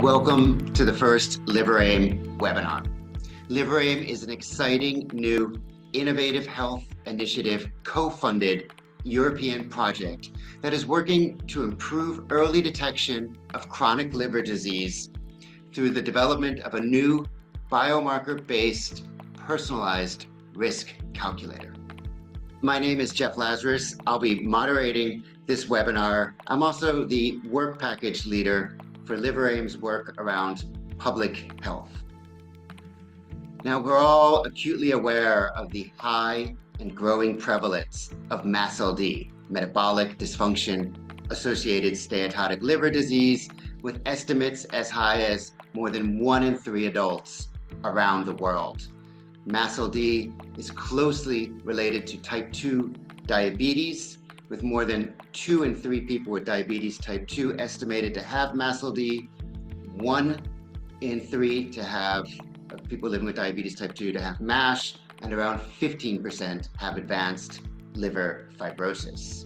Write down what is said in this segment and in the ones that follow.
Welcome to the first LIVERAIM webinar. LIVERAIM is an exciting new innovative health initiative co-funded European project that is working to improve early detection of chronic liver disease through the development of a new biomarker-based personalized risk calculator. My name is Jeff Lazarus. I'll be moderating this webinar. I'm also the work package leader for LIVERAIM's work around public health. Now, we're all acutely aware of the high and growing prevalence of MASLD, metabolic dysfunction associated steatotic liver disease, with estimates as high as more than 1 in 3 adults around the world. MASLD is closely related to type 2 diabetes, with more than 2 in 3 people with diabetes type 2 estimated to have MASLD, 1 in 3 to have people living with diabetes type 2 to have MASH, and around 15% have advanced liver fibrosis.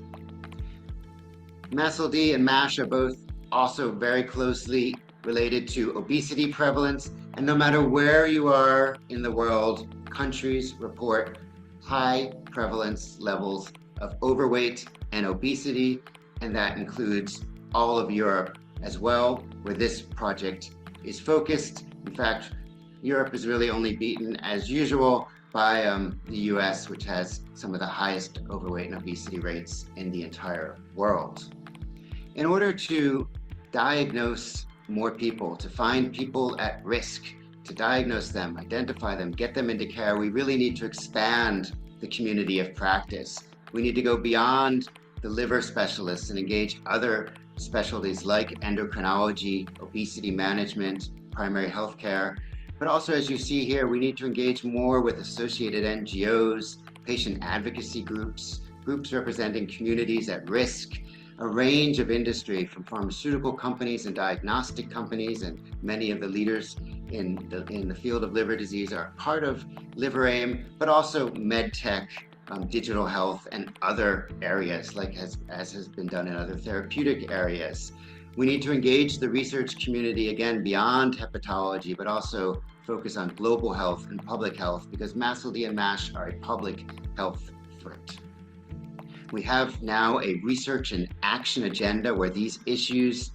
MASLD and MASH are both also very closely related to obesity prevalence, and no matter where you are in the world, countries report high prevalence levels of overweight and obesity, and that includes all of Europe as well, where this project is focused. In fact, Europe is really only beaten as usual by the US, which has some of the highest overweight and obesity rates in the entire world. In order to diagnose more people, to find people at risk, to diagnose them, identify them, get them into care, we really need to expand the community of practice. We need to go beyond the liver specialists and engage other specialties like endocrinology, obesity management, primary health care. But also, as you see here, we need to engage more with associated NGOs, patient advocacy groups, groups representing communities at risk, a range of industry from pharmaceutical companies and diagnostic companies, and many of the leaders in the field of liver disease are part of LIVERAIM, but also med tech, digital health, and other areas, like as has been done in other therapeutic areas. We need to engage the research community again beyond hepatology, but also focus on global health and public health, because MASLD and MASH are a public health threat. We have now a research and action agenda where these issues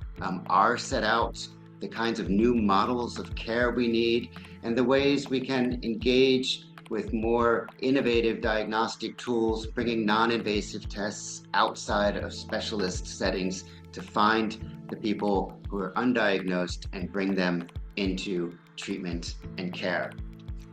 are set out, the kinds of new models of care we need, and the ways we can engage with more innovative diagnostic tools, bringing non-invasive tests outside of specialist settings to find the people who are undiagnosed and bring them into treatment and care.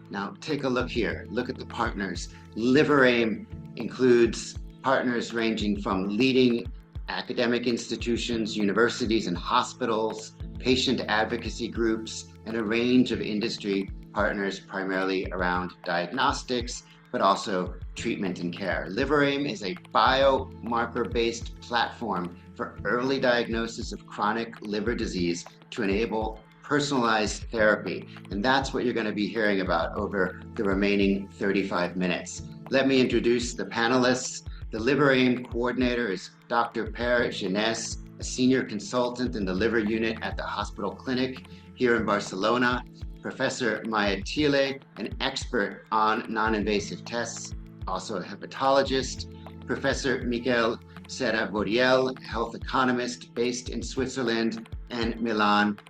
Now, take a look here. Look at the partners. LIVERAIM includes partners ranging from leading academic institutions, universities and hospitals, patient advocacy groups, and a range of industry partners primarily around diagnostics, but also treatment and care. LIVERAIM is a biomarker-based platform for early diagnosis of chronic liver disease to enable personalized therapy. And that's what you're going to be hearing about over the remaining 35 minutes. Let me introduce the panelists. The LIVERAIM coordinator is Dr. Per Genès, a senior consultant in the liver unit at the hospital clinic here in Barcelona. Professor Maya Thiele, an expert on non-invasive tests, also a hepatologist. Professor Miguel Serra-Boriel, health economist based in Switzerland, and Milan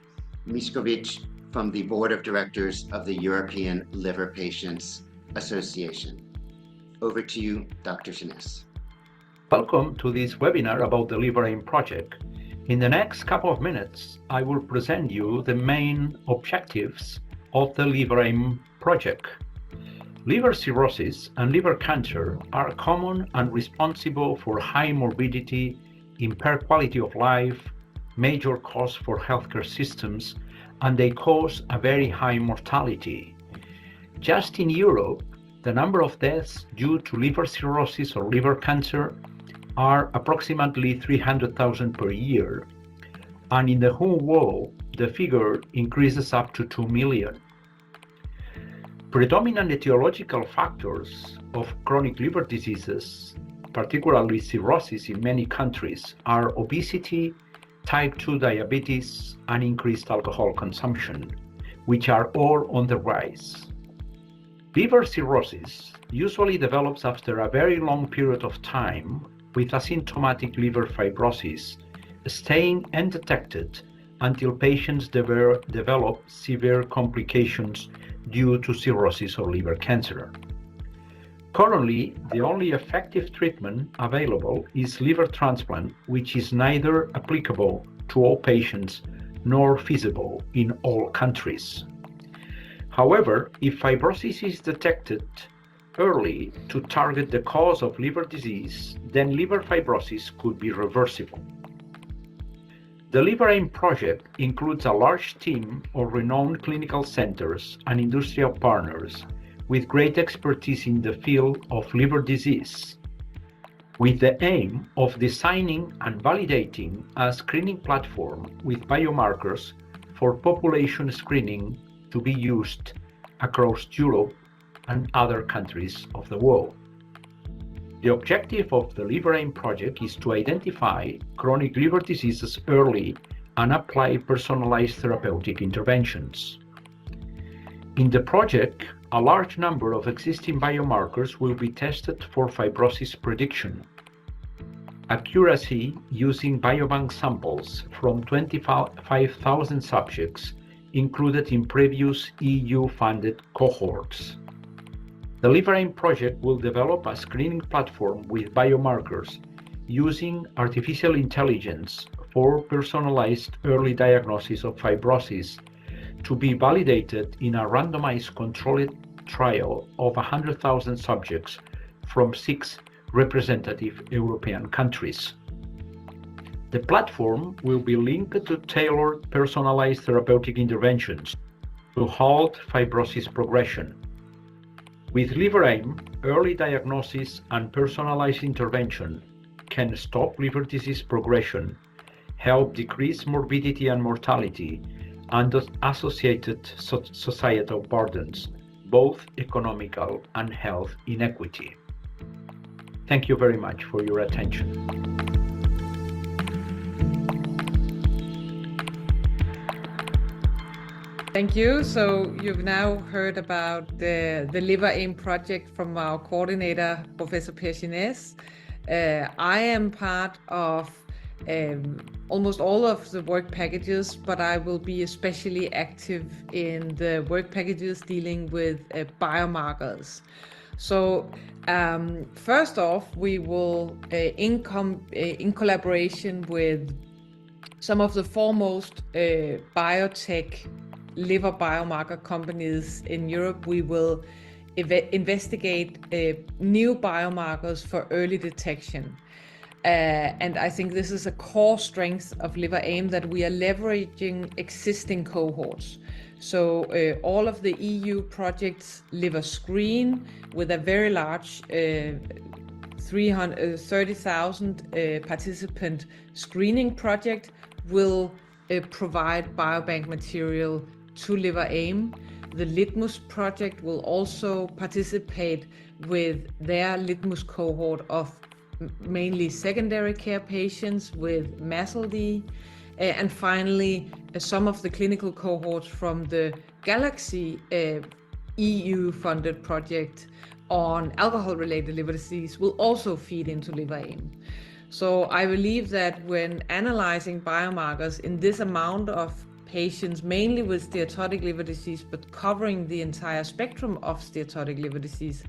Miskovic from the board of directors of the European Liver Patients Association. Over to you, Dr. Genès. Welcome to this webinar about the LIVERAIM project. In the next couple of minutes, I will present you the main objectives of the LIVERAIM project. Liver cirrhosis and liver cancer are common and responsible for high morbidity, impaired quality of life, major costs for healthcare systems, and they cause a very high mortality. Just in Europe, the number of deaths due to liver cirrhosis or liver cancer are approximately 300,000 per year, and in the whole world, the figure increases up to 2 million. Predominant etiological factors of chronic liver diseases, particularly cirrhosis in many countries, are obesity, type 2 diabetes, and increased alcohol consumption, which are all on the rise. Liver cirrhosis usually develops after a very long period of time, with asymptomatic liver fibrosis staying undetected until patients develop severe complications due to cirrhosis or liver cancer. Currently, the only effective treatment available is liver transplant, which is neither applicable to all patients nor feasible in all countries. However, if fibrosis is detected early to target the cause of liver disease, then liver fibrosis could be reversible. The LIVERAIM project includes a large team of renowned clinical centers and industrial partners with great expertise in the field of liver disease, with the aim of designing and validating a screening platform with biomarkers for population screening to be used across Europe and other countries of the world. The objective of the LIVERAIM project is to identify chronic liver diseases early and apply personalized therapeutic interventions. In the project, a large number of existing biomarkers will be tested for fibrosis prediction. Accuracy using biobank samples from 25,000 subjects included in previous EU-funded cohorts. The LIVERAIM project will develop a screening platform with biomarkers using artificial intelligence for personalized early diagnosis of fibrosis to be validated in a randomized controlled trial of 100,000 subjects from 6 representative European countries. The platform will be linked to tailored personalized therapeutic interventions to halt fibrosis progression. With LIVERAIM, early diagnosis and personalized intervention can stop liver disease progression, help decrease morbidity and mortality, and associated societal burdens, both economical and health inequity. Thank you very much for your attention. Thank you. So you've now heard about the LIVERAIM project from our coordinator, Professor Per Ginés. I am part of almost all of the work packages, but I will be especially active in the work packages dealing with biomarkers. So first off, we will, in collaboration with some of the foremost biotech liver biomarker companies in Europe, we will investigate new biomarkers for early detection. And I think this is a core strength of LIVERAIM, that we are leveraging existing cohorts. So all of the EU projects, Liver Screen, with a very large 30,000 participant screening project, will provide biobank material to LIVERAIM. The Litmus project will also participate with their Litmus cohort of mainly secondary care patients with MASLD. And finally, some of the clinical cohorts from the Galaxy EU-funded project on alcohol-related liver disease will also feed into LIVERAIM. So I believe that when analyzing biomarkers in this amount of patients, mainly with steatotic liver disease, but covering the entire spectrum of steatotic liver disease,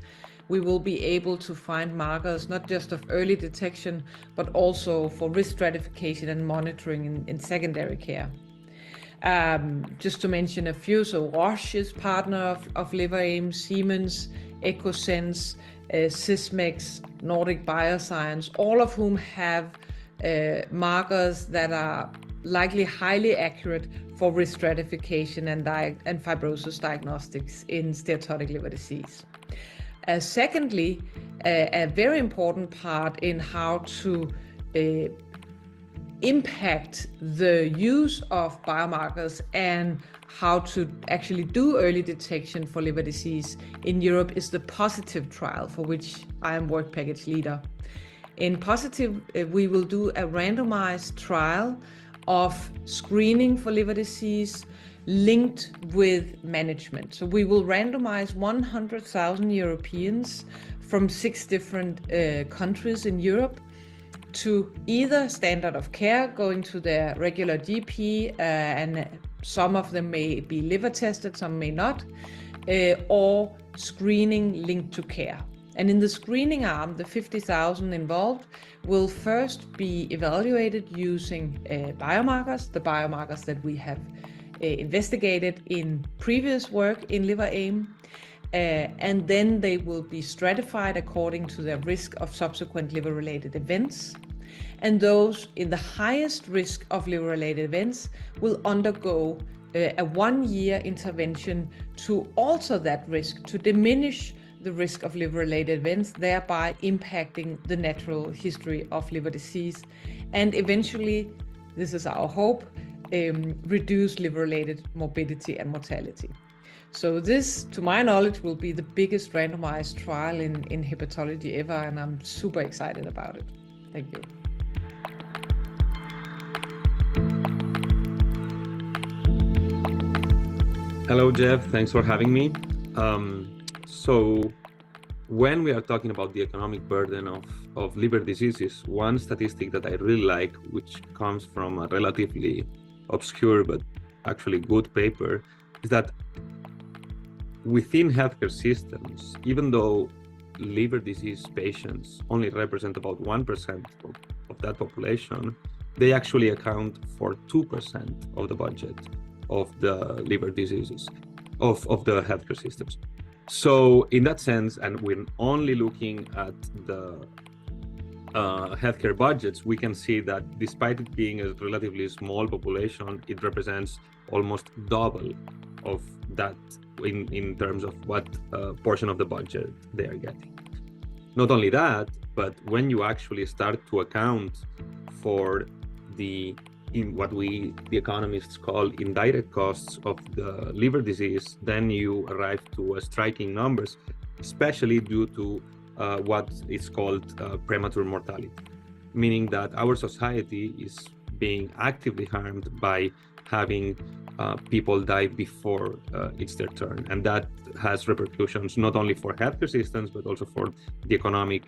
we will be able to find markers not just of early detection, but also for risk stratification and monitoring in secondary care. Just to mention a few, so Roche is partner of LIVERAIM, Siemens, Ecosense, Sysmex, Nordic Bioscience, all of whom have markers that are likely highly accurate for risk stratification and fibrosis diagnostics in steatotic liver disease. Secondly, a very important part in how to impact the use of biomarkers and how to actually do early detection for liver disease in Europe is the POSITIVE trial, for which I am work package leader. In POSITIVE, we will do a randomized trial of screening for liver disease linked with management. So we will randomize 100,000 Europeans from 6 different countries in Europe to either standard of care, going to their regular GP, and some of them may be liver tested, some may not, or screening linked to care. And in the screening arm, the 50,000 involved will first be evaluated using biomarkers, the biomarkers that we have investigated in previous work in LIVERAIM, and then they will be stratified according to their risk of subsequent liver-related events. And those in the highest risk of liver-related events will undergo a 1-year intervention to alter that risk, to diminish the risk of liver-related events, thereby impacting the natural history of liver disease, and eventually, this is our hope, reduce liver-related morbidity and mortality. So this, to my knowledge, will be the biggest randomized trial in hepatology ever, and I'm super excited about it. Thank you. Hello, Jeff. Thanks for having me. So when we are talking about the economic burden of liver diseases, one statistic that I really like, which comes from a relatively obscure but actually good paper, is that within healthcare systems, even though liver disease patients only represent about 1% of that population, they actually account for 2% of the budget of the liver diseases of the healthcare systems. So in that sense, and when only looking at the healthcare budgets, we can see that despite it being a relatively small population, it represents almost double of that in terms of what portion of the budget they are getting. Not only that, but when you actually start to account for what the economists call indirect costs of the liver disease, then you arrive to striking numbers, especially due to what is called premature mortality, meaning that our society is being actively harmed by having people die before it's their turn. And that has repercussions not only for healthcare systems, but also for the economic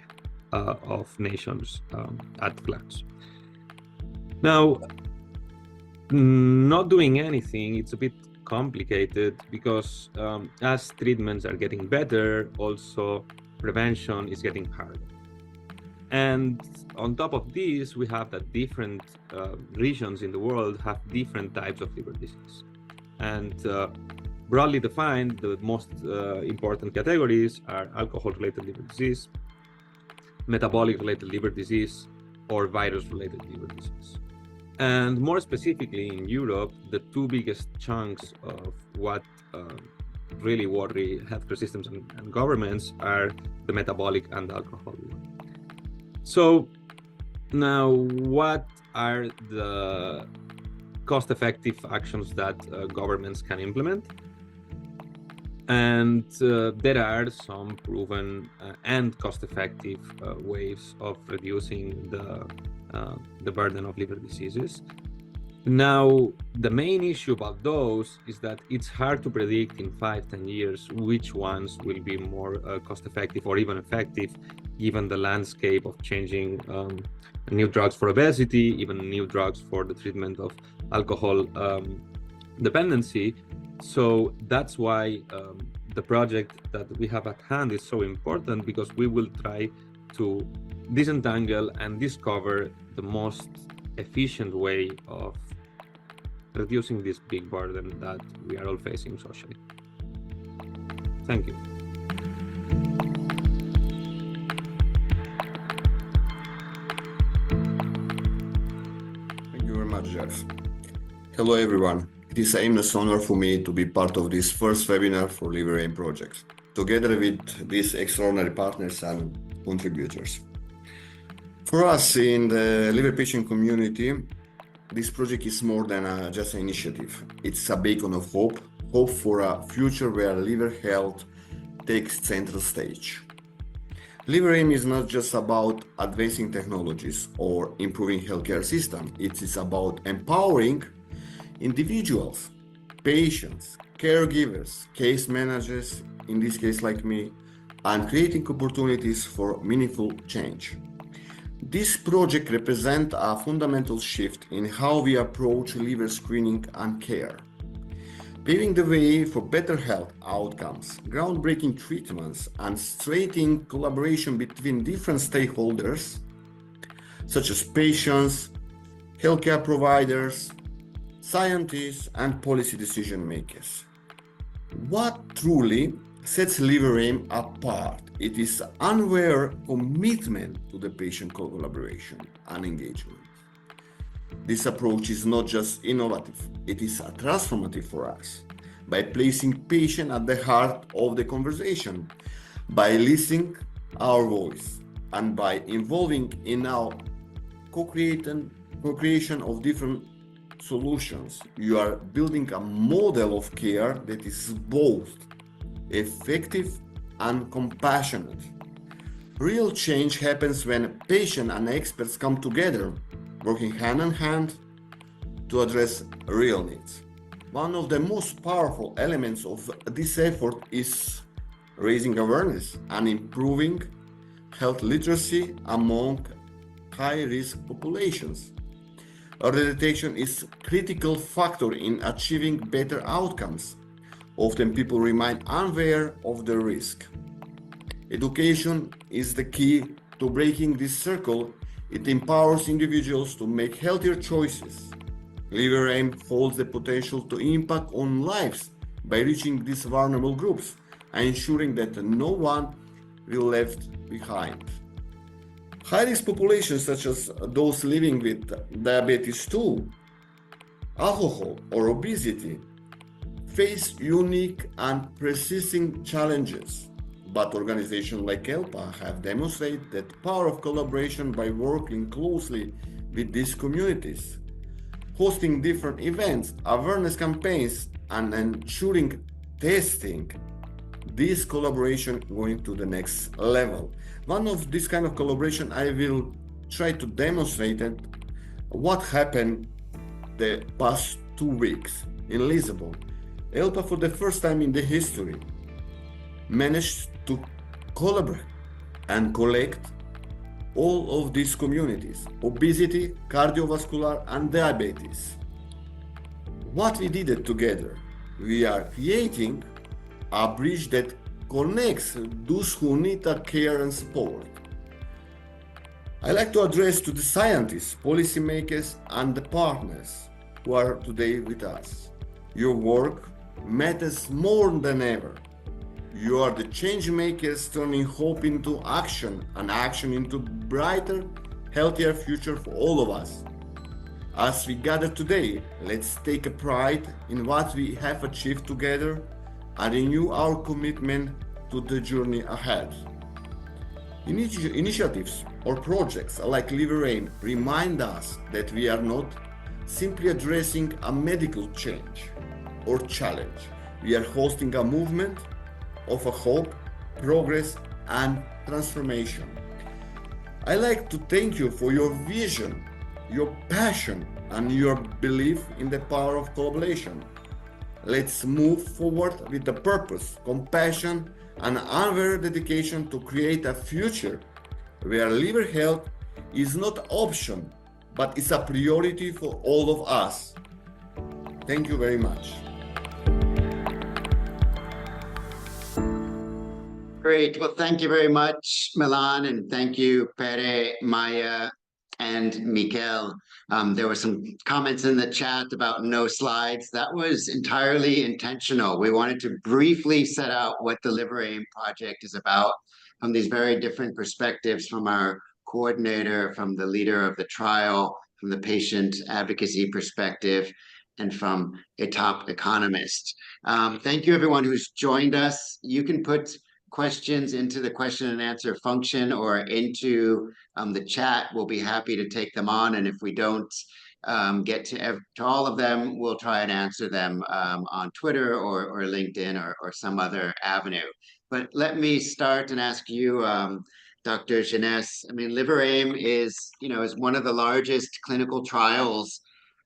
of nations at glance. Now, not doing anything, it's a bit complicated because as treatments are getting better, also prevention is getting harder. And on top of this, we have that different regions in the world have different types of liver disease. And broadly defined, the most important categories are alcohol-related liver disease, metabolic-related liver disease, or virus-related liver disease. And more specifically in Europe, the 2 biggest chunks of what really worry healthcare systems and governments are the metabolic and alcohol. So now, what are the cost-effective actions that governments can implement? And there are some proven and cost-effective ways of reducing the burden of liver diseases. Now, the main issue about those is that it's hard to predict in 5-10 years which ones will be more cost-effective or even effective, given the landscape of changing new drugs for obesity, even new drugs for the treatment of alcohol dependency. So that's why the project that we have at hand is so important, because we will try to disentangle and discover the most efficient way of reducing this big burden that we are all facing socially. Thank you. Thank you very much, Jeff. Hello, everyone. It is an immense honor for me to be part of this first webinar for LIVERAIM project, together with these extraordinary partners and contributors. For us in the liver patient community, this project is more than just an initiative. It's a beacon of hope for a future where liver health takes center stage. LIVERAIM is not just about advancing technologies or improving healthcare system. It is about empowering individuals, patients, caregivers, case managers, in this case like me, and creating opportunities for meaningful change. This project represents a fundamental shift in how we approach liver screening and care, paving the way for better health outcomes, groundbreaking treatments, and strengthening collaboration between different stakeholders, such as patients, healthcare providers, scientists, and policy decision makers. What truly sets LIVERAIM apart? It is unwavering commitment to the patient collaboration and engagement. This approach is not just innovative, it is transformative for us. By placing patient at the heart of the conversation, by listening our voice, and by involving in our co-creation of different solutions, you are building a model of care that is both effective and compassionate. Real change happens when patients and experts come together, working hand in hand to address real needs. One of the most powerful elements of this effort is raising awareness and improving health literacy among high-risk populations. Early detection is a critical factor in achieving better outcomes. Often people remain unaware of the risk. Education is the key to breaking this circle. It empowers individuals to make healthier choices. LIVERAIM holds the potential to impact on lives by reaching these vulnerable groups and ensuring that no one will be left behind. High-risk populations such as those living with diabetes 2, alcohol, or obesity face unique and persisting challenges. But organizations like ELPA have demonstrated the power of collaboration by working closely with these communities, hosting different events, awareness campaigns, and ensuring testing. This collaboration going to the next level. One of this kind of collaboration I will try to demonstrate what happened the past 2 weeks in Lisbon. ELPA, for the first time in the history, managed to collaborate and collect all of these communities: obesity, cardiovascular, and diabetes. What we did it together, we are creating a bridge that connects those who need our care and support. I like to address to the scientists, policymakers, and the partners who are today with us. Your work matters more than ever. You are the change makers turning hope into action and action into brighter, healthier future for all of us. As we gather today, let's take a pride in what we have achieved together and renew our commitment to the journey ahead. Initiatives or projects like LIVERAIM remind us that we are not simply addressing a medical change or challenge. We are hosting a movement of a hope, progress, and transformation. I like to thank you for your vision, your passion, and your belief in the power of collaboration. Let's move forward with the purpose, compassion, and unwavering dedication to create a future where liver health is not an option, but it's a priority for all of us. Thank you very much. Great. Well, thank you very much, Milan, and thank you, Pere, Maya, and Mikel. There were some comments in the chat about no slides. That was entirely intentional. We wanted to briefly set out what the LIVERAIM project is about from these very different perspectives, from our coordinator, from the leader of the trial, from the patient advocacy perspective, and from a top economist. Thank you, everyone who's joined us. You can put questions into the question and answer function or into the chat. We'll be happy to take them on, and if we don't get to all of them, we'll try and answer them on Twitter or LinkedIn or some other avenue. But let me start and ask you, Dr. Jeunesse. I mean, LIVERAIM is one of the largest clinical trials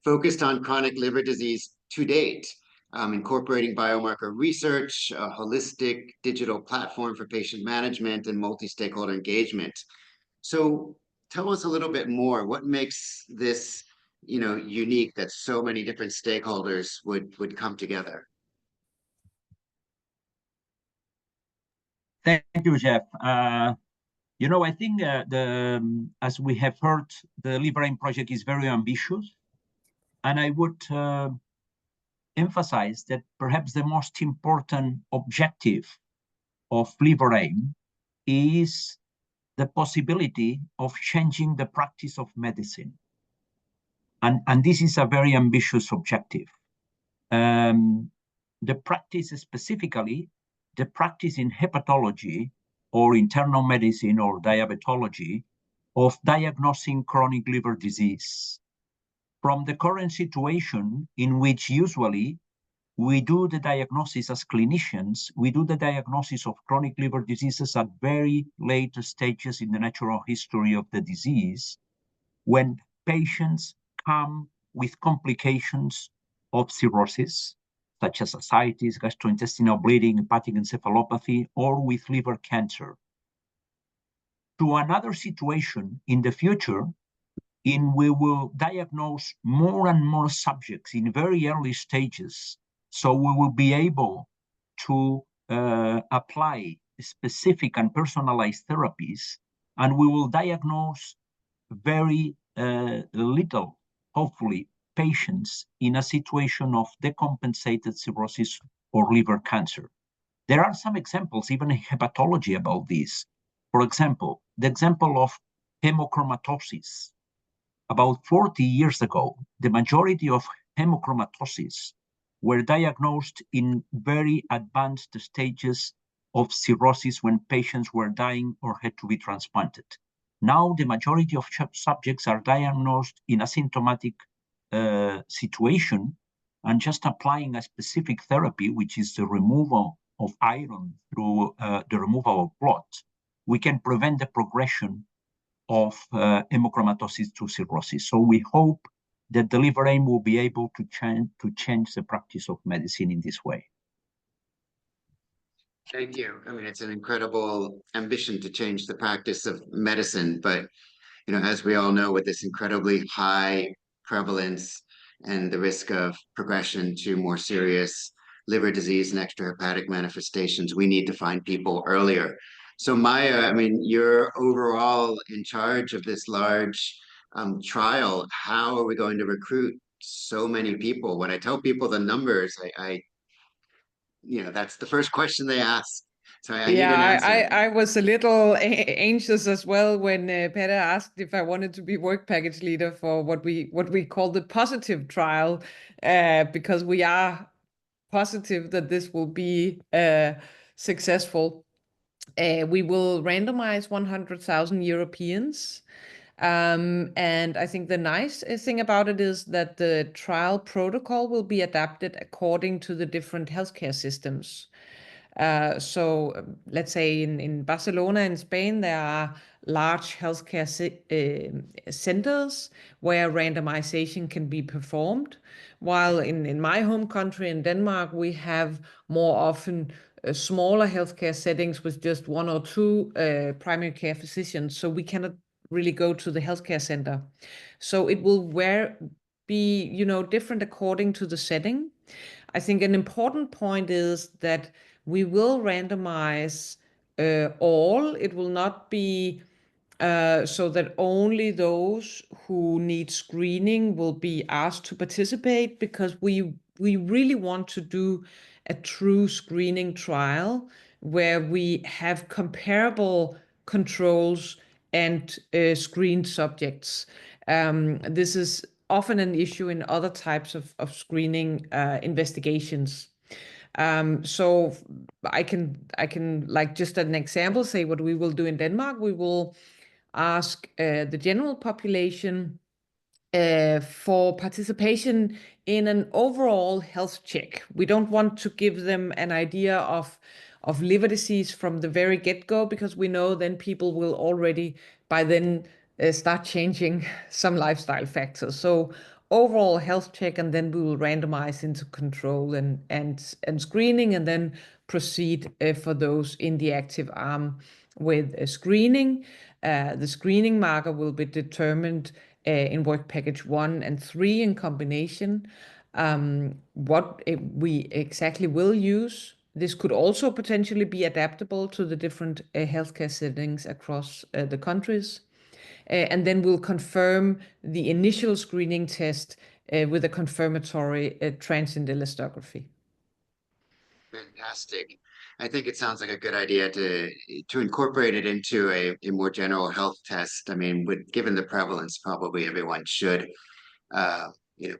focused on chronic liver disease to date, incorporating biomarker research, a holistic digital platform for patient management, and multi-stakeholder engagement. So tell us a little bit more. What makes this, unique that so many different stakeholders would come together? Thank you, Jeff. I think as we have heard, the LIVERAIM project is very ambitious, and I would emphasize that perhaps the most important objective of LIVERAIM is the possibility of changing the practice of medicine. And this is a very ambitious objective. The practice specifically, the practice in hepatology or internal medicine or diabetology of diagnosing chronic liver disease. From the current situation in which usually we do the diagnosis as clinicians, we do the diagnosis of chronic liver diseases at very late stages in the natural history of the disease, when patients come with complications of cirrhosis, such as ascites, gastrointestinal bleeding, hepatic encephalopathy, or with liver cancer. To another situation in the future, in we will diagnose more and more subjects in very early stages, so we will be able to apply specific and personalized therapies, and we will diagnose very little, hopefully, patients in a situation of decompensated cirrhosis or liver cancer. There are some examples, even in hepatology, about this. For example, the example of hemochromatosis. About 40 years ago, the majority of hemochromatosis were diagnosed in very advanced stages of cirrhosis when patients were dying or had to be transplanted. Now, the majority of subjects are diagnosed in asymptomatic situation, and just applying a specific therapy, which is the removal of iron through the removal of blood, we can prevent the progression of hemochromatosis to cirrhosis. So we hope that the LIVERAIM will be able to change the practice of medicine in this way. Thank you. I mean, it's an incredible ambition to change the practice of medicine, but as we all know, with this incredibly high prevalence and the risk of progression to more serious liver disease and extrahepatic manifestations, we need to find people earlier. So Maya, I mean, you're overall in charge of this large trial. How are we going to recruit so many people? When I tell people the numbers, that's the first question they ask. So I need an answer. I was a little anxious as well when Peter asked if I wanted to be work package leader for what we call the positive trial, because we are positive that this will be successful. We will randomize 100,000 Europeans. And I think the nice thing about it is that the trial protocol will be adapted according to the different healthcare systems. So let's say in Barcelona in Spain, there are large healthcare centers where randomization can be performed. While in my home country, in Denmark, we have more often smaller healthcare settings with just one or two primary care physicians. So we cannot really go to the healthcare center. So it will be different according to the setting. I think an important point is that we will randomize all. It will not be so that only those who need screening will be asked to participate, because we really want to do a true screening trial where we have comparable controls and screened subjects. This is often an issue in other types of screening investigations. So I can like just an example say what we will do in Denmark. We will ask the general population for participation in an overall health check. We don't want to give them an idea of liver disease from the very get-go, because we know then people will already by then start changing some lifestyle factors. So overall health check, and then we will randomize into control and screening, and then proceed for those in the active arm with screening. The screening marker will be determined in work package 1 and 3 in combination. What we exactly will use, this could also potentially be adaptable to the different healthcare settings across the countries. And then we'll confirm the initial screening test with a confirmatory transient elastography. Fantastic. I think it sounds like a good idea to incorporate it into a more general health test. I mean, given the prevalence, probably everyone should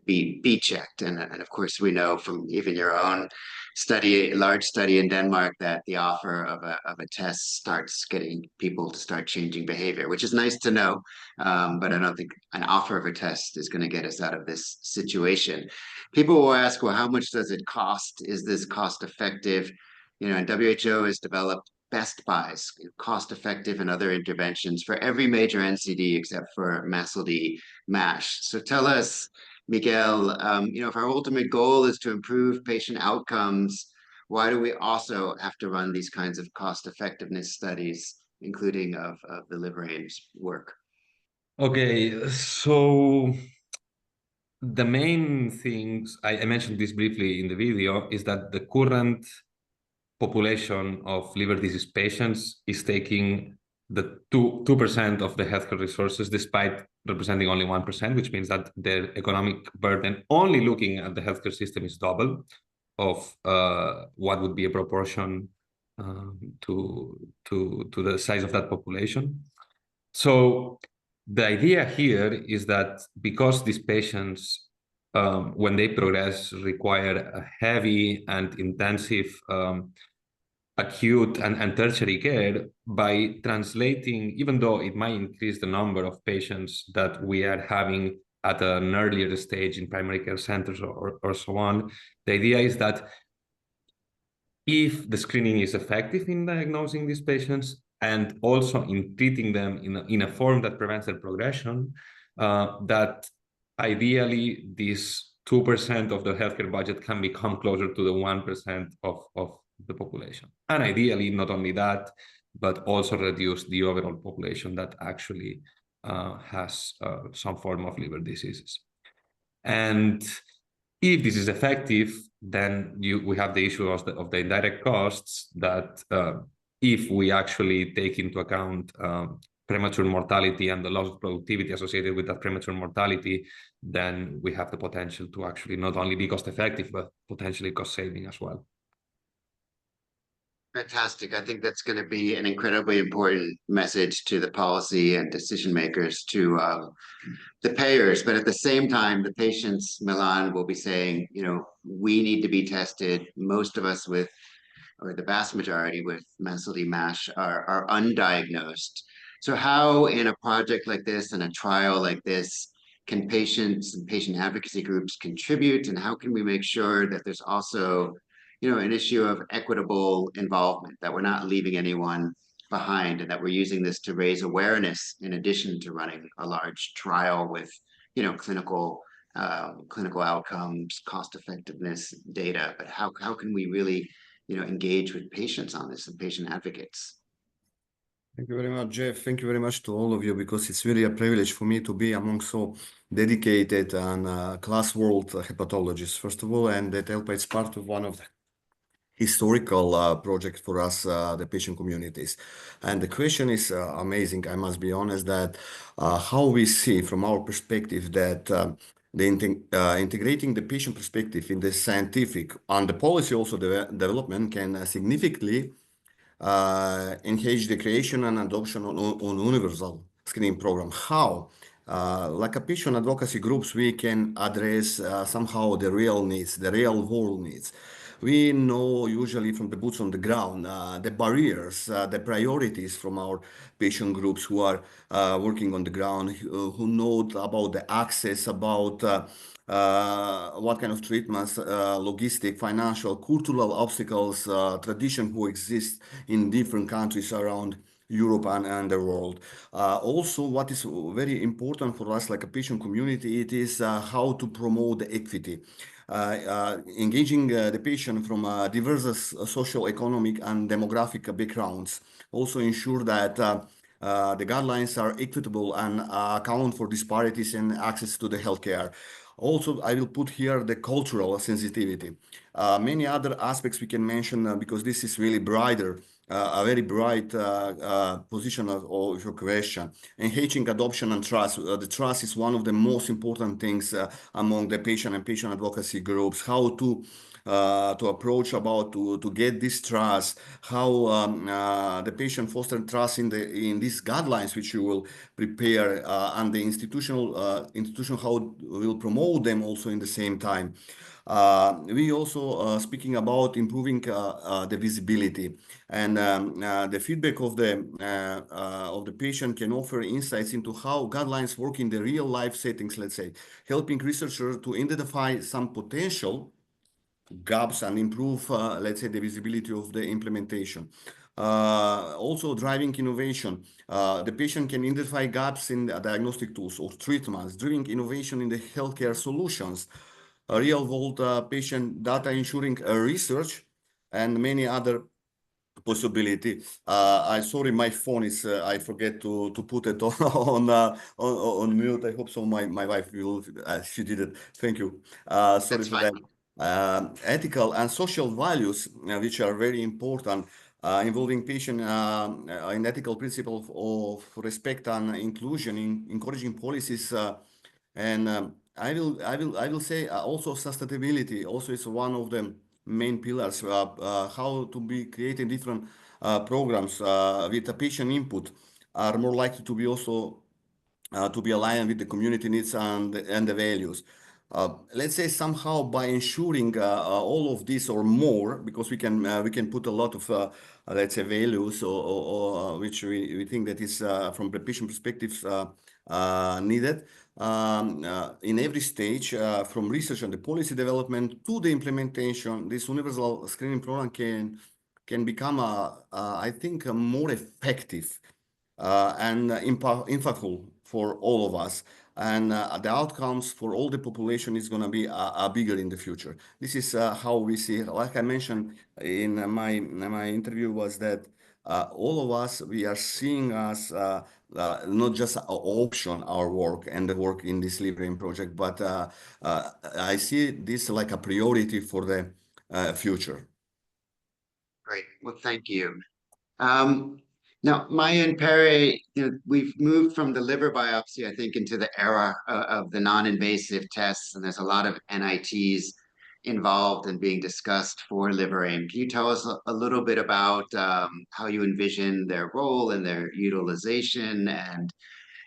be checked. And of course, we know from even your own study, large study in Denmark, that the offer of a test starts getting people to start changing behavior, which is nice to know. But I don't think an offer of a test is going to get us out of this situation. People will ask, well, how much does it cost? Is this cost effective? And WHO has developed best buys, cost effective and other interventions for every major NCD except for MASLD MASH. So tell us, Miguel, if our ultimate goal is to improve patient outcomes, why do we also have to run these kinds of cost effectiveness studies, including of the LIVERAIM's work? Okay, so the main things, I mentioned this briefly in the video, is that the current population of liver disease patients is taking the 2% of the healthcare resources, despite representing only 1%, which means that their economic burden, only looking at the healthcare system, is double of what would be a proportion to the size of that population. So the idea here is that because these patients, when they progress, require a heavy and intensive acute and tertiary care, by translating, even though it might increase the number of patients that we are having at an earlier stage in primary care centers or so on, the idea is that if the screening is effective in diagnosing these patients and also in treating them in a form that prevents their progression, that ideally this 2% of the healthcare budget can become closer to the 1% of the population. And ideally, not only that, but also reduce the overall population that actually has some form of liver diseases. And if this is effective, then we have the issue of the indirect costs that if we actually take into account premature mortality and the loss of productivity associated with that premature mortality, then we have the potential to actually not only be cost effective, but potentially cost saving as well. Fantastic. I think that's going to be an incredibly important message to the policy and decision makers, to the payers. But at the same time, the patients, Milan, will be saying, we need to be tested. Most of us with, or the vast majority with MASLD MASH are undiagnosed. So how in a project like this and a trial like this can patients and patient advocacy groups contribute? And how can we make sure that there's also an issue of equitable involvement, that we're not leaving anyone behind, and that we're using this to raise awareness in addition to running a large trial with, clinical outcomes, cost effectiveness data. But how can we really, engage with patients on this and patient advocates? Thank you very much, Jeff. Thank you very much to all of you, because it's really a privilege for me to be among so dedicated and class world hepatologists, first of all, and that ELPA is part of one of the historical project for us, the patient communities. And the question is amazing, I must be honest, that how we see from our perspective that integrating the patient perspective in the scientific and the policy also development can significantly encourage the creation and adoption on universal screening program. How? Like a patient advocacy groups, we can address somehow the real needs, the real world needs. We know usually from the boots on the ground the barriers, the priorities from our patient groups who are working on the ground, who know about the access, about what kind of treatments, logistic, financial, cultural obstacles, tradition who exist in different countries around Europe and the world. Also, what is very important for us, like a patient community, it is how to promote the equity. Engaging the patient from diverse social, economic, and demographic backgrounds. Also ensure that the guidelines are equitable and account for disparities in access to the healthcare. Also, I will put here the cultural sensitivity. Many other aspects we can mention because this is really brighter, a very bright position of your question. Enhancing adoption and trust. The trust is one of the most important things among the patient and patient advocacy groups. How to approach about to get this trust, how the patient foster trust in these guidelines which you will prepare, and the institution how will promote them also in the same time. We also speaking about improving the visibility, and the feedback of the patient can offer insights into how guidelines work in the real life settings, let's say, helping researchers to identify some potential gaps and improve, let's say, the visibility of the implementation. Also driving innovation. The patient can identify gaps in diagnostic tools or treatments, driving innovation in the healthcare solutions, real-world patient data ensuring research, and many other possibility. I sorry, my phone is I forget to put it on mute. I hope so. My wife will. She did it. Thank you. Sorry That's for fine. that. Ethical and social values, which are very important, involving patient in ethical principles of respect and inclusion, in encouraging policies, and I will say also sustainability also is one of the main pillars. How to be creating different programs with the patient input are more likely to be also to be aligned with the community needs and the values. Let's say somehow by ensuring all of this or more, because we can put a lot of let's say values or which we think that is from the patient perspective needed in every stage, from research and the policy development to the implementation. This universal screening program can become I think more effective and impactful for all of us, and the outcomes for all the population is going to be bigger in the future. This is how we see it. Like I mentioned in my interview, was that all of us, we are seeing us not just an option, our work and the work in this LIVERAIM project, but I see this like a priority for the future. Great. Well, thank you. Now, Maya and Perry, we've moved from the liver biopsy, I think, into the era of the non-invasive tests, and there's a lot of NITs involved and being discussed for LIVERAIM. Can you tell us a little bit about how you envision their role and their utilization, and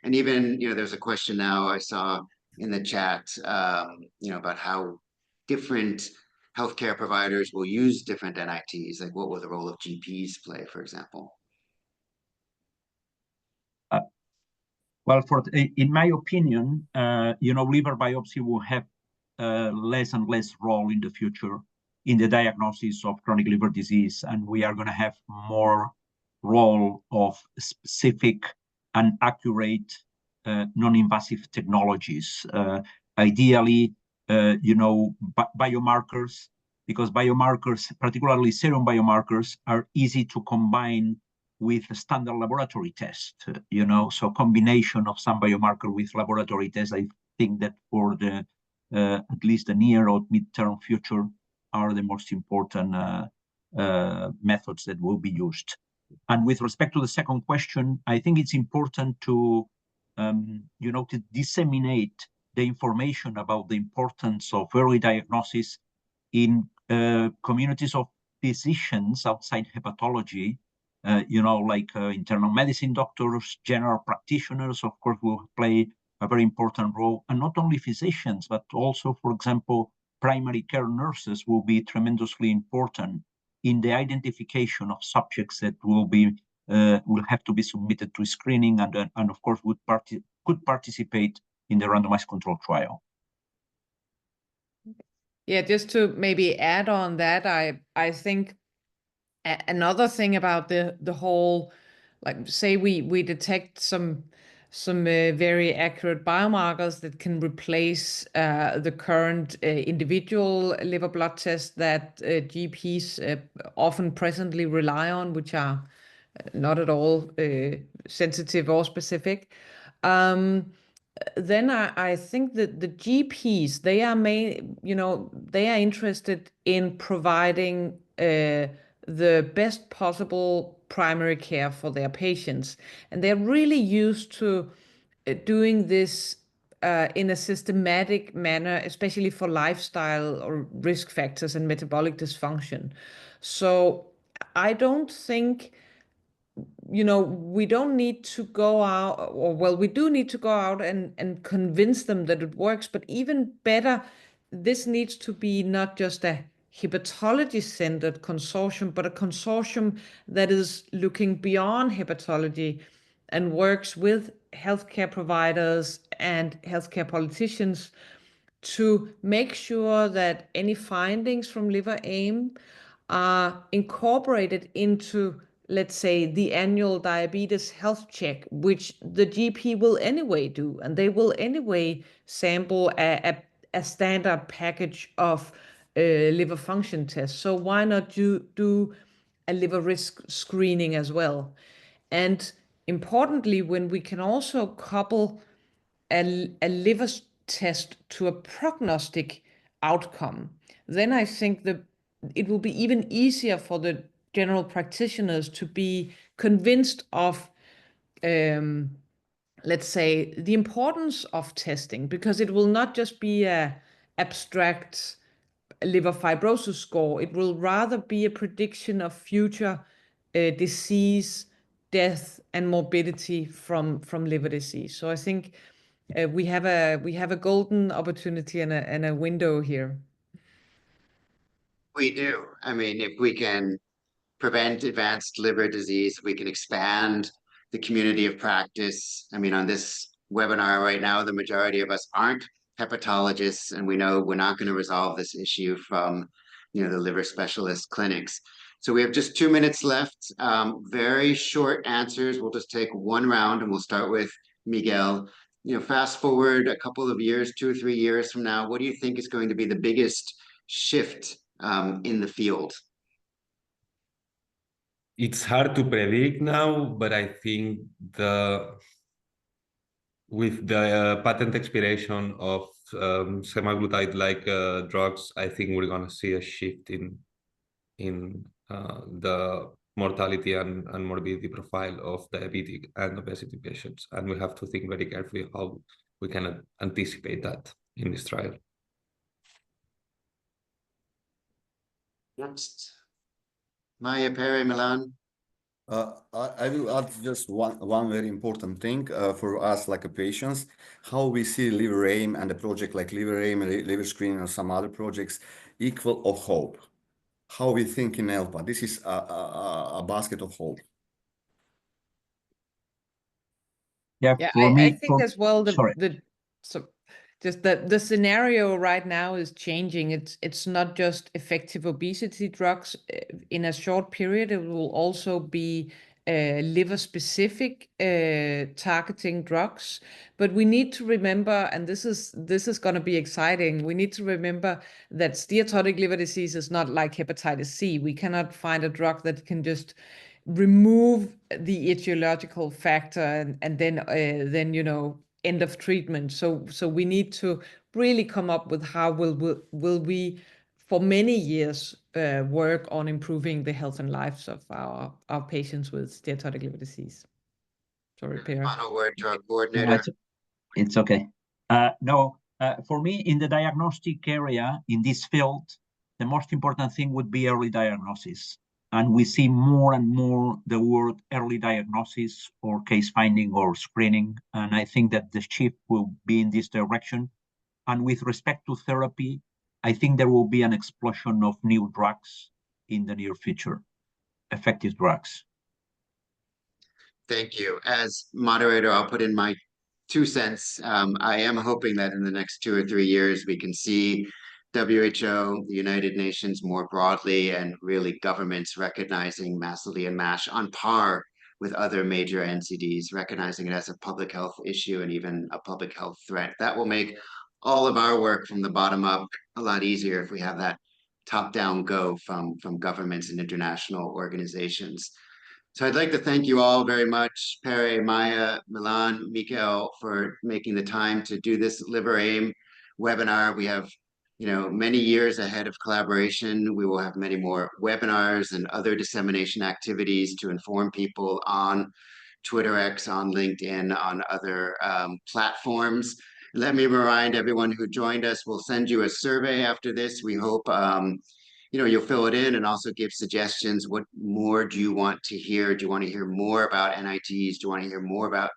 even, there's a question now I saw in the chat, about how different healthcare providers will use different NITs, like what will the role of GPs play, for example? Well, in my opinion, liver biopsy will have less and less role in the future in the diagnosis of chronic liver disease, and we are going to have more role of specific and accurate non-invasive technologies. Ideally, biomarkers, because biomarkers, particularly serum biomarkers, are easy to combine with a standard laboratory test, so combination of some biomarker with laboratory tests, I think that for the at least the near or midterm future are the most important methods that will be used. And with respect to the second question, I think it's important to, to disseminate the information about the importance of early diagnosis in communities of physicians outside hepatology, like internal medicine doctors, general practitioners, of course, will play a very important role, and not only physicians, but also, for example, primary care nurses will be tremendously important in the identification of subjects that will have to be submitted to screening and of course could participate in the randomized control trial. Yeah, just to maybe add on that, I think another thing about the whole, like, say we detect some very accurate biomarkers that can replace the current individual liver blood test that GPs often presently rely on, which are not at all sensitive or specific. Then I think that the GPs, they are interested in providing the best possible primary care for their patients, and they're really used to doing this in a systematic manner, especially for lifestyle or risk factors and metabolic dysfunction. So I don't think, we don't need to go out, or well, we do need to go out and convince them that it works, but even better, this needs to be not just a hepatology-centered consortium, but a consortium that is looking beyond hepatology and works with healthcare providers and healthcare politicians to make sure that any findings from LIVERAIM are incorporated into, let's say, the annual diabetes health check, which the GP will anyway do, and they will anyway sample a standard package of liver function tests. So why not do a liver risk screening as well? And importantly, when we can also couple a liver test to a prognostic outcome, then I think that it will be even easier for the general practitioners to be convinced of, let's say, the importance of testing, because it will not just be a abstract liver fibrosis score. It will rather be a prediction of future disease, death, and morbidity from liver disease. So I think we have a golden opportunity and a window here. We do. I mean, if we can prevent advanced liver disease, we can expand the community of practice. I mean, on this webinar right now, the majority of us aren't hepatologists, and we know we're not going to resolve this issue from, the liver specialist clinics. So we have just 2 minutes left. Very short answers. We'll just take one round, and we'll start with Miguel. Fast forward a couple of years, 2 or 3 years from now, what do you think is going to be the biggest shift in the field? It's hard to predict now, but I think with the patent expiration of semaglutide-like drugs, I think we're going to see a shift in the mortality and morbidity profile of diabetic and obesity patients. And we have to think very carefully how we can anticipate that in this trial. Next. Maya Perry Milan. I will add just one very important thing for us, like a patients, how we see LIVERAIM and a project like LIVERAIM, liver screening, or some other projects equal of hope. How we think in ELPA. This is a basket of hope. Yeah, Yeah, for me, I think as well, sorry. Just the scenario right now is changing. It's not just effective obesity drugs in a short period. It will also be liver-specific targeting drugs. But we need to remember, and this is going to be exciting. We need to remember that steatotic liver disease is not like hepatitis C. We cannot find a drug that can just remove the etiological factor and then end of treatment. So we need to really come up with how will we for many years work on improving the health and lives of our patients with steatotic liver disease. Sorry, Per. Final word, drug coordinator. It's okay. For me, in the diagnostic area, in this field, the most important thing would be early diagnosis. And we see more and more the word early diagnosis or case finding or screening. And I think that the shift will be in this direction. And with respect to therapy, I think there will be an explosion of new drugs in the near future, effective drugs. Thank you. As moderator, I'll put in my 2 cents. I am hoping that in the next 2 or 3 years, we can see WHO, the United Nations more broadly, and really governments recognizing massively and MASH on par with other major NCDs, recognizing it as a public health issue and even a public health threat. That will make all of our work from the bottom up a lot easier if we have that top-down go from governments and international organizations. So I'd like to thank you all very much, Pere, Maya, Milan, Mikael, for making the time to do this LIVERAIM webinar. We have, many years ahead of collaboration. We will have many more webinars and other dissemination activities to inform people on Twitter X, on LinkedIn, on other platforms. Let me remind everyone who joined us, we'll send you a survey after this. We hope you'll fill it in and also give suggestions. What more do you want to hear? Do you want to hear more about NITs? Do you want to hear more about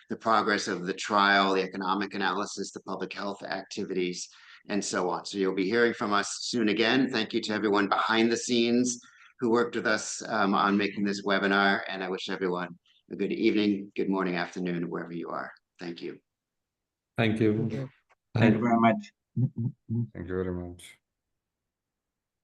the progress of the trial, the economic analysis, the public health activities, and so on? So you'll be hearing from us soon again. Thank you to everyone behind the scenes who worked with us on making this webinar. And I wish everyone a good evening, good morning, afternoon, wherever you are. Thank you. Thank you. Thank you. Thank you very much. Thank you very much.